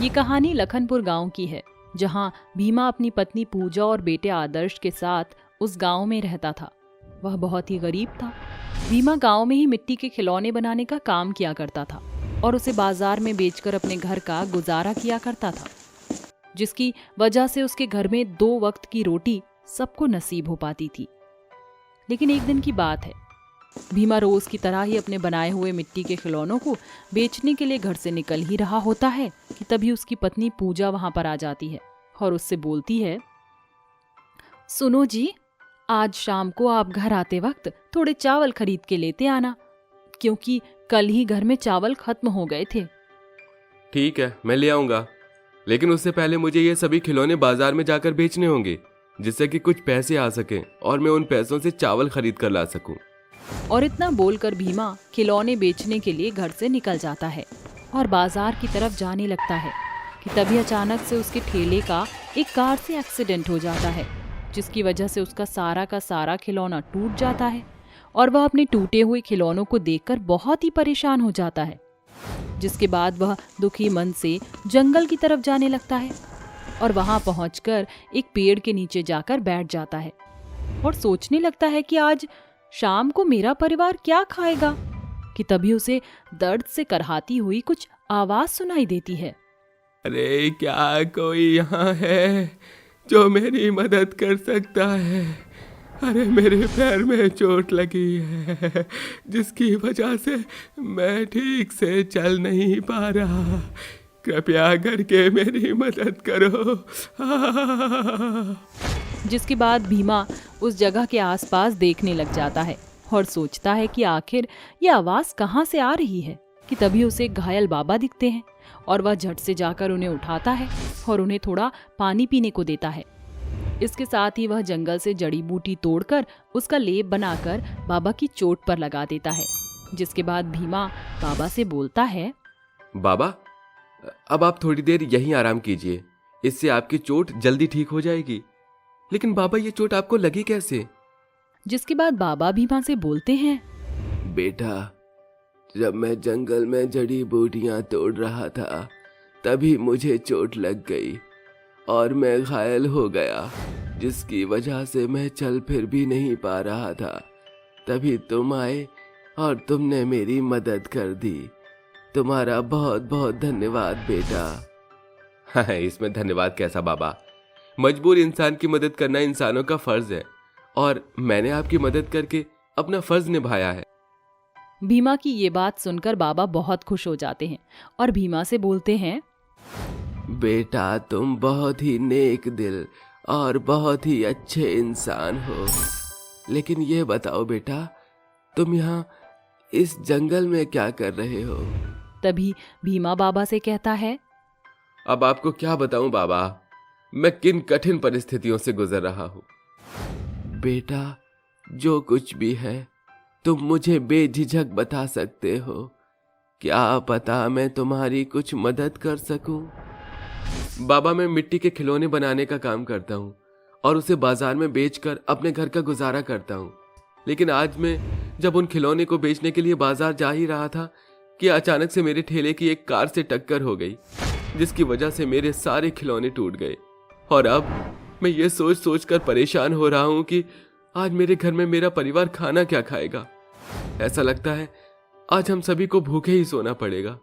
ये कहानी लखनपुर गांव की है, जहां भीमा अपनी पत्नी पूजा और बेटे आदर्श के साथ उस गांव में रहता था। वह बहुत ही गरीब था। भीमा गांव में ही मिट्टी के खिलौने बनाने का काम किया करता था और उसे बाजार में बेचकर अपने घर का गुजारा किया करता था, जिसकी वजह से उसके घर में 2 वक्त की रोटी सबको नसीब हो पाती थी। लेकिन एक दिन की बात है, भीमा रोज की तरह ही अपने बनाए हुए मिट्टी के खिलौनों को बेचने के लिए घर से निकल ही रहा होता है कि तभी उसकी पत्नी पूजा वहां पर आ जाती है और उससे बोलती है, सुनो जी, आज शाम को आप घर आते वक्त थोड़े चावल खरीद के लेते आना, क्योंकि कल ही घर में चावल खत्म हो गए थे। ठीक है, मैं ले आऊंगा, लेकिन उससे पहले मुझे ये सभी खिलौने बाजार में जाकर बेचने होंगे, जिससे कि कुछ पैसे आ सकें और मैं उन पैसों से चावल खरीद कर ला सकूं। और इतना बोलकर भीमा खिलौने बेचने के लिए घर से निकल जाता है और बाजार की तरफ जाने लगता है कि तभी अचानक से उसके ठेले का एक कार से एक्सीडेंट हो जाता है, जिसकी वजह से उसका सारा का सारा खिलौना टूट जाता है और वह अपने टूटे हुए खिलौनों को देखकर बहुत ही परेशान हो जाता है। जिसके बाद वह दुखी मन से जंगल की तरफ जाने लगता है और वहां पहुंचकर एक पेड़ के नीचे जाकर बैठ जाता है और सोचने लगता है कि आज शाम को मेरा परिवार क्या खाएगा, कि तभी उसे दर्द से करहाती हुई कुछ आवाज सुनाई देती है। अरे, क्या कोई यहाँ है जो मेरी मदद कर सकता है? अरे, मेरे पैर में चोट लगी है, जिसकी वजह से मैं ठीक से चल नहीं पा रहा। कृपया करके मेरी मदद करो। जिसके बाद भीमा उस जगह के आसपास देखने लग जाता है और सोचता है कि आखिर ये आवाज कहाँ से आ रही है, कि तभी उसे घायल बाबा दिखते हैं और वह झट से जाकर उन्हें उठाता है और उन्हें थोड़ा पानी पीने को देता है। इसके साथ ही वह जंगल से जड़ी बूटी तोड़कर उसका लेप बनाकर बाबा की चोट पर लगा देता है। जिसके बाद भीमा बाबा से बोलता है, बाबा, अब आप थोड़ी देर यहीं आराम कीजिए, इससे आपकी चोट जल्दी ठीक हो जाएगी। लेकिन बाबा, ये चोट आपको लगी कैसे? जिसके बाद बाबा भीमा से बोलते हैं, बेटा, जब मैं जंगल में जड़ी बूटियां तोड़ रहा था, तभी मुझे चोट लग गई और मैं घायल हो गया, जिसकी वजह से मैं चल फिर भी नहीं पा रहा था। तभी तुम आए और तुमने मेरी मदद कर दी। तुम्हारा बहुत बहुत धन्यवाद बेटा। हाँ, इसमें धन्यवाद कैसा बाबा? मजबूर इंसान की मदद करना इंसानों का फर्ज है और मैंने आपकी मदद करके अपना फर्ज निभाया है। भीमा की ये बात सुनकर बाबा बहुत खुश हो जाते हैं और भीमा से बोलते हैं, बेटा, तुम बहुत ही नेक दिल और बहुत ही अच्छे इंसान हो। लेकिन ये बताओ बेटा, तुम यहाँ इस जंगल में क्या कर रहे हो? तभी भीमा बाबा से कहता है, अब आपको क्या बताऊं बाबा, मैं किन कठिन परिस्थितियों से गुजर रहा हूँ। बेटा, जो कुछ भी है तुम मुझे बेझिझक बता सकते हो। क्या पता मैं तुम्हारी कुछ मदद कर सकूं। बाबा, मैं मिट्टी के खिलौने बनाने का काम करता हूँ और उसे बाजार में बेचकर अपने घर का गुजारा करता हूँ। लेकिन आज मैं जब उन खिलौने को बेचने के लिए बाजार जा ही रहा था कि अचानक से मेरे ठेले की एक कार से टक्कर हो गई, जिसकी वजह से मेरे सारे खिलौने टूट गए। और अब मैं ये सोच सोच कर परेशान हो रहा हूँ कि आज मेरे घर में मेरा परिवार खाना क्या खाएगा। ऐसा लगता है आज हम सभी को भूखे ही सोना पड़ेगा।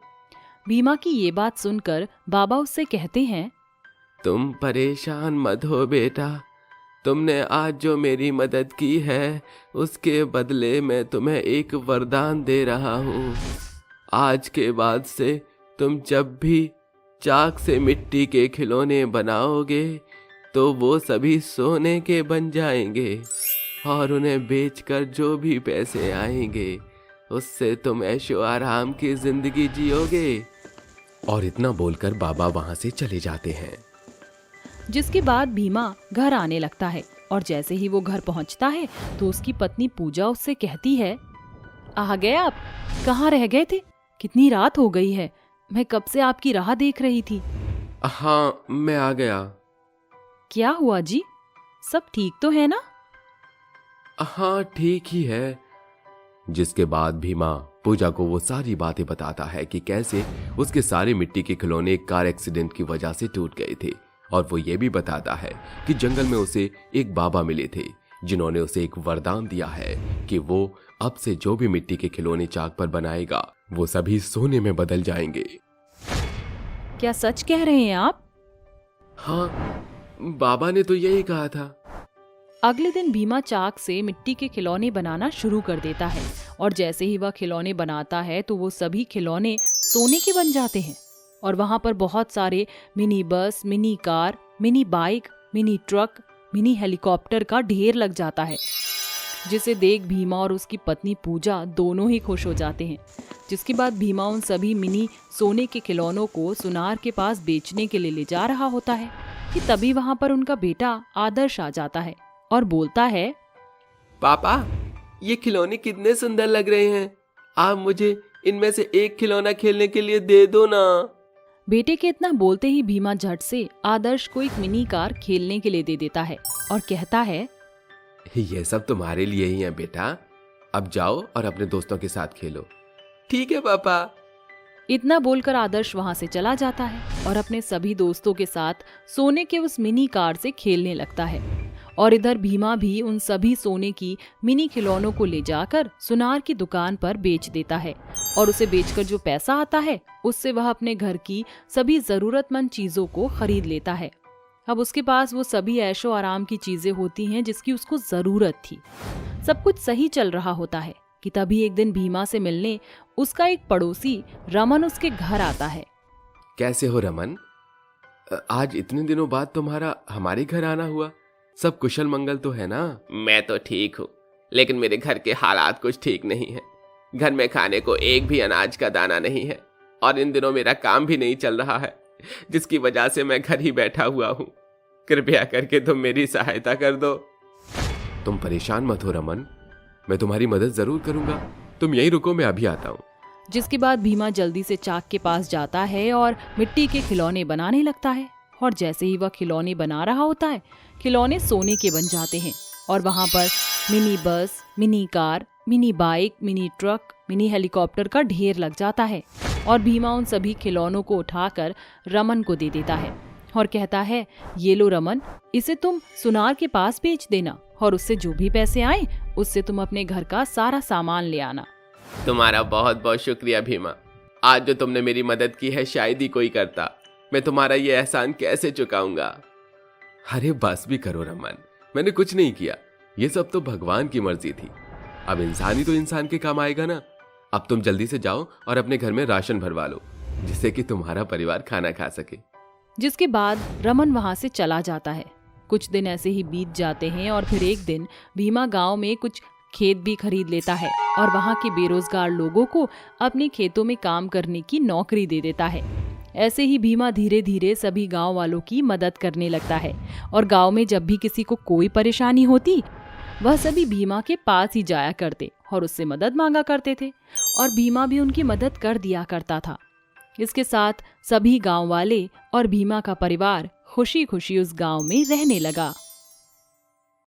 भीमा की ये बात सुनकर बाबा उससे कहते हैं, तुम परेशान मत हो बेटा, तुमने आज जो मेरी मदद की है उसके बदले मैं तुम्हें एक वरदान दे रहा हूँ। आज के बाद से तुम जब भी चाक से मिट्टी के खिलौने बनाओगे तो वो सभी सोने के बन जाएंगे और उन्हें बेचकर जो भी पैसे आएंगे उससे तुम ऐशो आराम की जिंदगी जियोगे। और इतना बोलकर बाबा वहां से चले जाते हैं। जिसके बाद भीमा घर आने लगता है और जैसे ही वो घर पहुंचता है तो उसकी पत्नी पूजा उससे कहती है, आ गए आप? कहाँ रह गए थे? कितनी रात हो गई है, मैं कब से आपकी राह देख रही थी। हाँ, मैं आ गया। क्या हुआ जी, सब ठीक तो है ना? हाँ, ठीक ही है। जिसके बाद भीमा पूजा को वो सारी बातें बताता है कि कैसे उसके सारे मिट्टी के खिलौने एक कार एक्सीडेंट की वजह से टूट गए थे, और वो ये भी बताता है कि जंगल में उसे एक बाबा मिले थे जिन्होंने उसे एक वरदान दिया है कि वो अब से जो भी मिट्टी के खिलौने चाक पर बनाएगा वो सभी सोने में बदल जाएंगे। क्या सच कह रहे हैं आप? हाँ, बाबा ने तो यही कहा था। अगले दिन भीमा चाक से मिट्टी के खिलौने बनाना शुरू कर देता है और जैसे ही वह खिलौने बनाता है तो वो सभी खिलौने सोने के बन जाते हैं और वहां पर बहुत सारे mini bus, mini car, mini bike, mini truck, mini helicopter का ढेर लग जाता है, जिसे देख भीमा और उसकी पत्नी पूजा दोनों ही खुश हो जाते हैं। जिसके बाद भीमा उन सभी मिनी सोने के खिलौनों को सुनार के पास बेचने के लिए ले जा रहा होता है कि तभी वहां पर उनका बेटा आदर्श आ जाता है और बोलता है, पापा, ये खिलौने कितने सुंदर लग रहे हैं, आप मुझे इनमें से एक खिलौना खेलने के लिए दे दो ना। बेटे के इतना बोलते ही भीमा झट से आदर्श को एक मिनी कार खेलने के लिए दे देता है और कहता है, ये सब तुम्हारे लिए ही है बेटा, अब जाओ और अपने दोस्तों के साथ खेलो। ठीक है पापा। इतना बोलकर आदर्श वहां से चला जाता है और अपने सभी दोस्तों के साथ सोने के उस मिनी कार से खेलने लगता है। और इधर भीमा भी उन सभी सोने की मिनी खिलौनों को ले जाकर सुनार की दुकान पर बेच देता है और उसे बेचकर जो पैसा आता है उससे वह अपने घर की सभी जरूरतमंद चीजों को खरीद लेता है। अब उसके पास वो सभी ऐशो आराम की चीजें होती हैं जिसकी उसको जरूरत थी। सब कुछ सही चल रहा होता है कि तभी एक दिन भीमा से मिलने उसका एक पड़ोसी रमन उसके घर आता है। कैसे हो रमन? आज इतने दिनों बाद तुम्हारा हमारे घर आना हुआ, सब कुशल मंगल तो है ना? मैं तो ठीक हूँ, लेकिन मेरे घर के हालात कुछ ठीक नहीं है। घर में खाने को एक भी अनाज का दाना नहीं है और इन दिनों मेरा काम भी नहीं चल रहा है, जिसकी वजह से मैं घर ही बैठा हुआ हूँ। कृपया करके तुम मेरी सहायता कर दो। तुम परेशान मत हो रमन, मैं तुम्हारी मदद जरूर करूंगा। तुम यहीं रुको, मैं अभी आता हूँ। जिसके बाद भीमा जल्दी से चाक के पास जाता है और मिट्टी के खिलौने बनाने लगता है और जैसे ही वह खिलौने बना रहा होता है खिलौने सोने के बन जाते हैं और वहां पर mini bus, mini car, mini bike, mini truck, mini helicopter का ढेर लग जाता है और भीमा उन सभी खिलौनों को उठाकर रमन को दे देता है और कहता है, ये लो रमन, इसे तुम सुनार के पास बेच देना और उससे जो भी पैसे आए उससे तुम अपने घर का सारा सामान ले आना। तुम्हारा बहुत बहुत शुक्रिया भीमा, आज जो तुमने मेरी मदद की है शायद ही कोई करता। मैं तुम्हारा ये एहसान कैसे चुकाऊंगा? अरे बस भी करो रमन, मैंने कुछ नहीं किया, ये सब तो भगवान की मर्जी थी। अब इंसान ही तो इंसान के काम आएगा ना। अब तुम जल्दी से जाओ और अपने घर में राशन भरवा लो, जिससे कि तुम्हारा परिवार खाना खा सके। जिसके बाद रमन वहां से चला जाता है। कुछ दिन ऐसे ही बीत जाते हैं और फिर एक दिन भीमा गांव में कुछ खेत भी खरीद लेता है और वहां के बेरोजगार लोगों को अपने खेतों में काम करने की नौकरी दे देता है। ऐसे ही भीमा धीरे धीरे सभी गांव वालों की मदद करने लगता है और गांव में जब भी किसी को कोई परेशानी होती वह सभी भीमा के पास ही जाया करते और उससे मदद मांगा करते थे और भीमा भी उनकी मदद कर दिया करता था। इसके साथ सभी गांव वाले और भीमा का परिवार खुशी खुशी उस गांव में रहने लगा।